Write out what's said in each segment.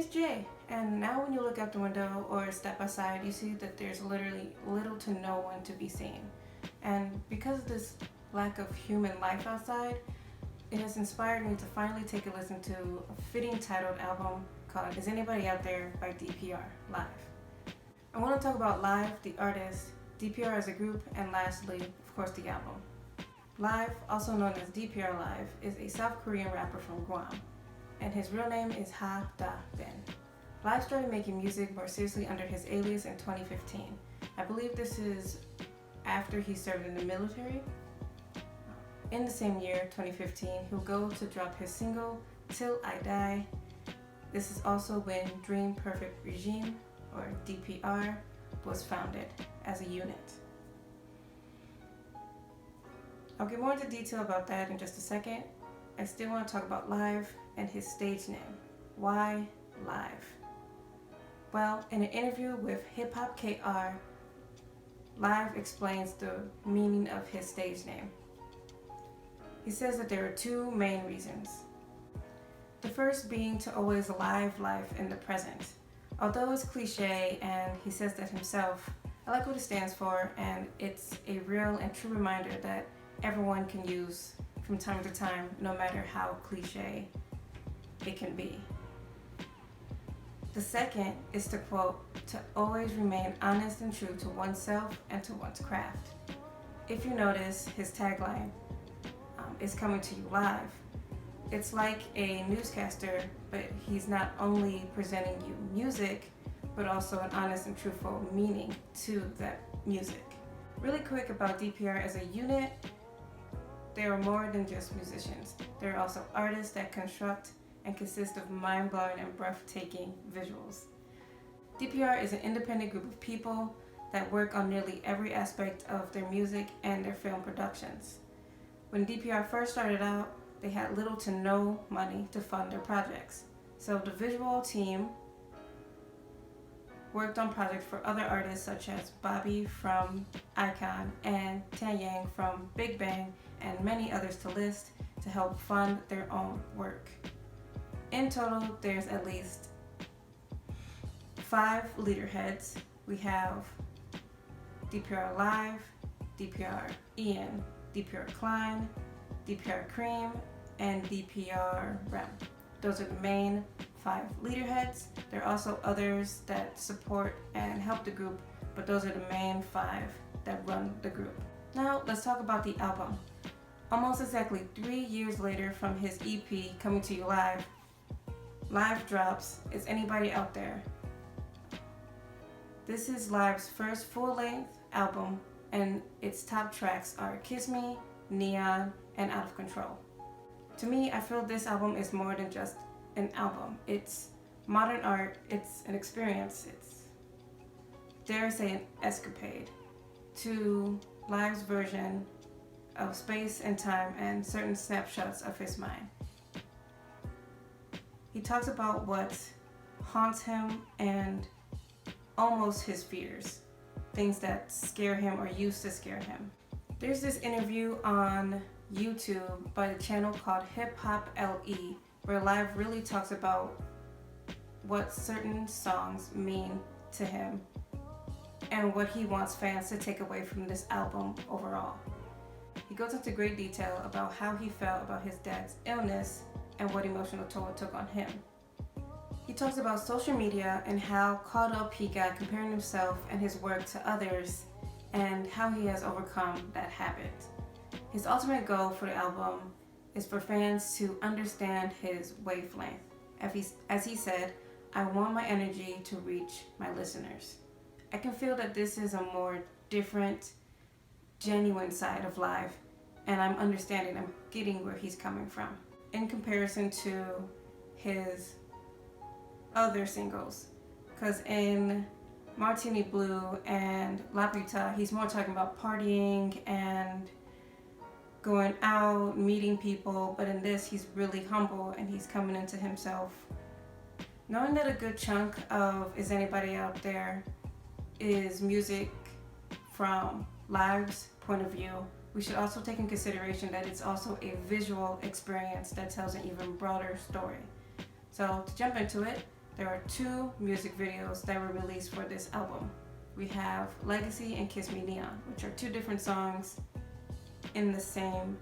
Today's Jay, and now when you look out the window or step outside, you see that there's literally little to no one to be seen. And because of this lack of human life outside, it has inspired me to finally take a listen to a fitting titled album called Is Anybody Out There by DPR Live. I want to talk about Live, the artist, DPR as a group, and lastly, of course, the album. Live, also known as DPR Live, is a South Korean rapper from Guam, and his real name is Ha Da Ben. Live started making music more seriously under his alias in 2015. I believe this is after he served in the military. In the same year, 2015, he'll go to drop his single, Till I Die. This is also when Dream Perfect Regime, or DPR, was founded as a unit. I'll get more into detail about that in just a second. I still want to talk about Live and his stage name. Why Live? Well, in an interview with Hip Hop KR, Live explains the meaning of his stage name. He says that there are two main reasons. The first being to always live life in the present. Although it's cliche and he says that himself, I like what it stands for, and it's a real and true reminder that everyone can use from time to time, no matter how cliche it can be. The second is to quote, to always remain honest and true to oneself and to one's craft. If you notice, his tagline is coming to you live. It's like a newscaster, but he's not only presenting you music, but also an honest and truthful meaning to that music. Really quick about DPR as a unit, they are more than just musicians. They're also artists that construct and consist of mind-blowing and breathtaking visuals. DPR is an independent group of people that work on nearly every aspect of their music and their film productions. When DPR first started out, they had little to no money to fund their projects. So the visual team worked on projects for other artists such as Bobby from iKON and Tan Yang from Big Bang, and many others to list, to help fund their own work. In total, there's at least 5 leader heads. We have DPR Live, DPR Ian, DPR Klein, DPR Cream, and DPR Rem. Those are the main 5 leader heads. There are also others that support and help the group, but those are the main 5 that run the group. Now let's talk about the album. Almost exactly 3 years later from his EP Coming to You Live, Live drops Is Anybody Out There. This is Live's first full-length album, and its top tracks are Kiss Me, Neon, and Out of Control. To me, I feel this album is more than just an album. It's modern art, it's an experience, it's, dare I say, an escapade to Live's version of space and time and certain snapshots of his mind. He talks about what haunts him and almost his fears, things that scare him or used to scare him. There's this interview on YouTube by the channel called Hip Hop LE, where Live really talks about what certain songs mean to him and what he wants fans to take away from this album overall. He goes into great detail about how he felt about his dad's illness and what emotional toll it took on him. He talks about social media and how caught up he got comparing himself and his work to others, and how he has overcome that habit. His ultimate goal for the album is for fans to understand his wavelength. As he said, I want my energy to reach my listeners. I can feel that this is a more different, genuine side of Live, and I'm getting where he's coming from in comparison to his other singles. Because in Martini Blue and La Brita, he's more talking about partying and going out, meeting people, but in this, he's really humble and he's coming into himself. Knowing that a good chunk of Is Anybody Out There is music from Live's point of view, we should also take in consideration that it's also a visual experience that tells an even broader story. So to jump into it, there are two music videos that were released for this album. We have Legacy and Kiss Me Neon, which are two different songs in the same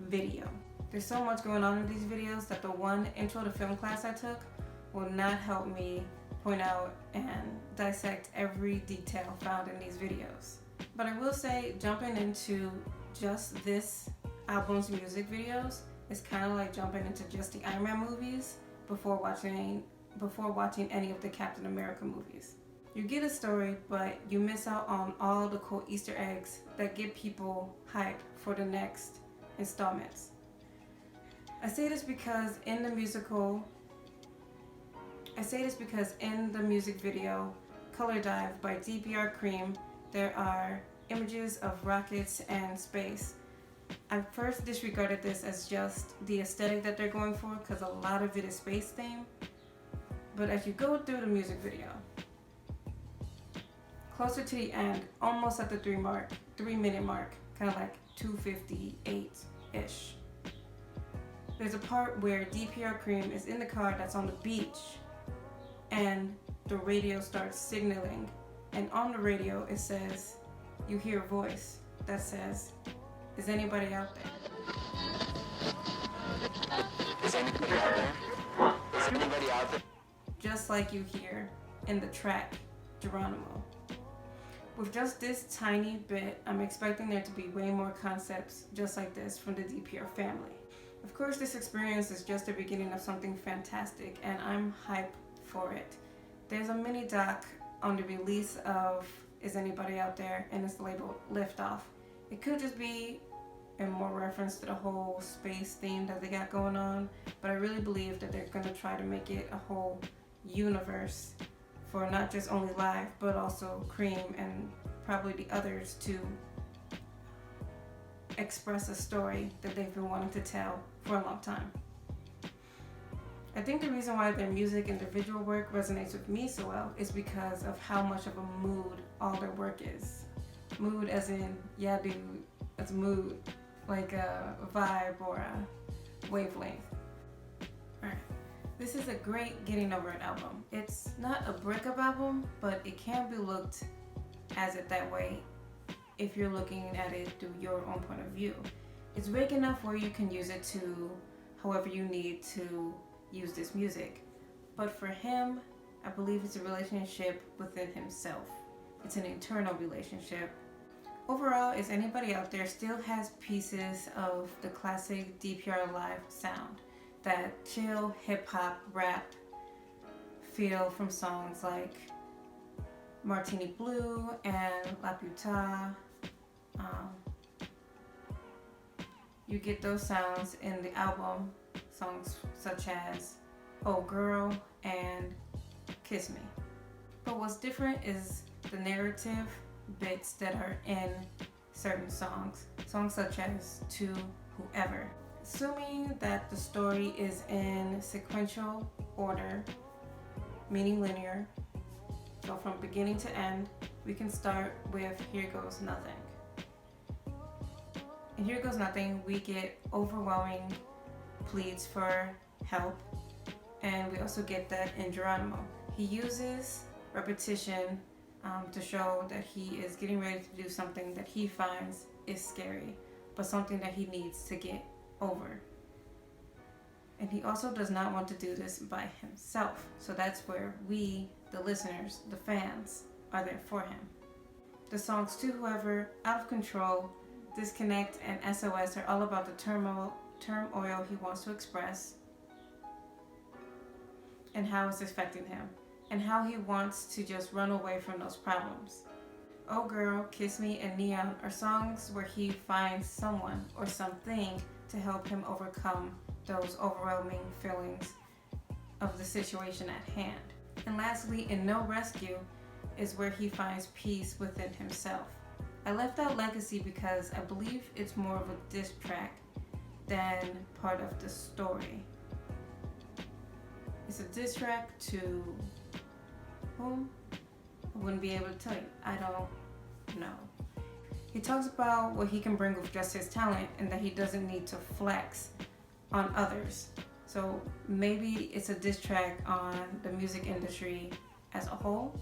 video. There's so much going on in these videos that the one intro to film class I took will not help me point out and dissect every detail found in these videos. But I will say, jumping into just this album's music videos is kind of like jumping into just the Iron Man movies before watching any of the Captain America movies. You get a story, but you miss out on all the cool Easter eggs that get people hyped for the next installments. I say this because in the music video Color Dive by DPR Cream, there are images of rockets and space. I first disregarded this as just the aesthetic that they're going for because a lot of it is space themed. But as you go through the music video, closer to the end, almost at the 3-minute mark, kind of like 2:58-ish, there's a part where DPR Cream is in the car that's on the beach and the radio starts signaling, and on the radio it says, you hear a voice that says, "Is anybody out there?" Is anybody out there? Is anybody out there? Just like you hear in the track Geronimo. With just this tiny bit, I'm expecting there to be way more concepts just like this from the DPR family. Of course, this experience is just the beginning of something fantastic, and I'm hyped for it. There's a mini doc on the release of Is Anybody Out There, and it's labeled Liftoff. It could just be a more reference to the whole space theme that they got going on, but I really believe that they're going to try to make it a whole universe for not just only Live, but also Cream and probably the others to express a story that they've been wanting to tell for a long time. I think the reason why their music and their visual work resonates with me so well is because of how much of a mood all their work is. Mood as in, yeah dude, it's mood, like a vibe or a wavelength. Alright, this is a great getting over it album. It's not a breakup album, but it can be looked as it that way if you're looking at it through your own point of view. It's big enough where you can use it to however you need to use this music. But for him, I believe it's a relationship within himself. It's an internal relationship. Overall, Is Anybody Out There still has pieces of the classic DPR Live sound, that chill hip-hop rap feel from songs like Martini Blue and La Puta. You get those sounds in the album, songs such as Oh Girl and Kiss Me. But what's different is the narrative bits that are in certain songs such as To Whoever. Assuming that the story is in sequential order, meaning linear, so from beginning to end, we can start with Here Goes Nothing. In Here Goes Nothing, we get overwhelming pleads for help, and we also get that in Geronimo. He uses repetition to show that he is getting ready to do something that he finds is scary, but something that he needs to get over. And he also does not want to do this by himself, so that's where we, the listeners, the fans, are there for him. The songs To Whoever, Out of Control, Disconnect, and SOS are all about the turmoil he wants to express and how it's affecting him, and how he wants to just run away from those problems. Oh Girl, Kiss Me, and Neon are songs where he finds someone or something to help him overcome those overwhelming feelings of the situation at hand. And lastly, in No Rescue is where he finds peace within himself. I left out Legacy because I believe it's more of a diss track than part of the story. It's a diss track to whom? I wouldn't be able to tell you. I don't know. He talks about what he can bring with just his talent and that he doesn't need to flex on others. So maybe it's a diss track on the music industry as a whole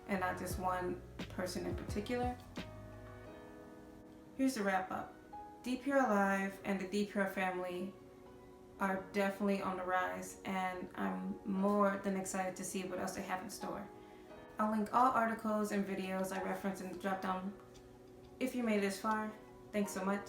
and not just one person in particular. Here's the wrap up. DPR Live and the DPR family are definitely on the rise, and I'm more than excited to see what else they have in store. I'll link all articles and videos I referenced in the drop down. If you made it this far, thanks so much.